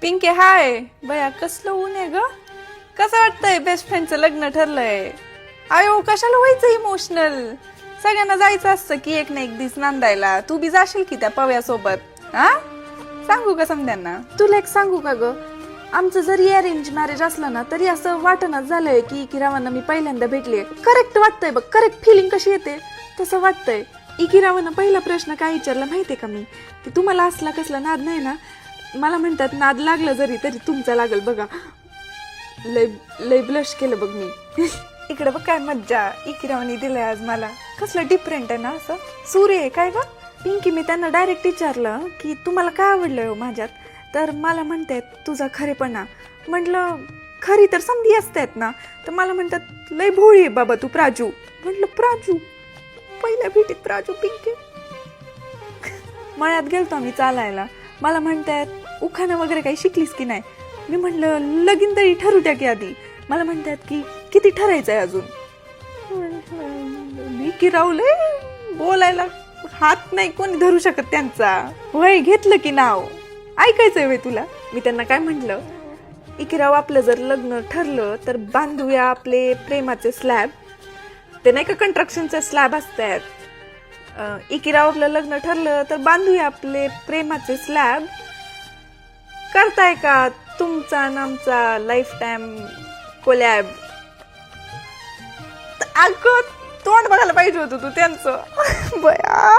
पिंके हाय बया कसलं ऊन आहे ग. कसं वाटतंय बेस्ट फ्रेंडचं लग्न ठरलंय. अयो कशाला व्हायचं इमोशनल. सगळ्यांना जायचं असतं की एक ना एक दिवस नांदायला. तू बी जाशील की त्या पव्यासोबत. हा सांगू का समद्यांना. तुला एक सांगू का ग, आमचं जरी अरेंज मॅरेज असलं ना तरी असं वाटणच झालंय की इकिरावांना मी पहिल्यांदा भेटले. करेक्ट वाटतंय बघ. करेक्ट फिलिंग कशी येते तसं वाटतंय. इकिरावांना पहिला प्रश्न काय विचारला माहितीये का मी, की तुम्हाला असला कसला नाद नाही ना. मला म्हणतात नाद लागलं जरी तरी तुमचा लागल बघा. लय लय ब्लश केलं बघ मी. इकडे बघ काय मज्जा इकिरावांनी दिलंय आज मला. कसलं डिफरंट आहे ना असं. सूर्य आहे काय ग. पिंकी मी त्यांना डायरेक्ट विचारलं की तुम्हाला काय आवडलं हो माझ्यात. तर मला म्हणतात तुझा खरेपणा. म्हटलं खरी तर संधी असतात ना. तर मला म्हणतात लय भोळी आहे बाबा तू प्राजू. म्हटलं प्राजू पहिल्या भेटीत प्राजू. पिंकी मळ्यात गेलतो आम्ही चालायला. मला म्हणतात उखाणं वगैरे काही शिकलीस की नाही. मी म्हटलं लगीन तरी ठरू द्या की आधी. मला म्हणतात की किती ठरायचंय अजून. मी किरावले बोलायला हात नाही कोणी धरू शकत त्यांचा. वय घेतलं की नाव ऐकायचंय वे तुला. मी त्यांना काय म्हटलं, इकिराव आपलं जर लग्न ठरलं तर बांधूया आपले प्रेमाचे स्लॅब. ते नाही का कंस्ट्रक्शनचे स्लॅब असतात. इकिराव आपलं लग्न ठरलं तर बांधूया आपले प्रेमाचे स्लॅब. करताय का तुमचा आणि आमचा लाईफ टाइम कोलॅब. अगं तोंड बघायला पाहिजे होतं तू त्यांचं. बया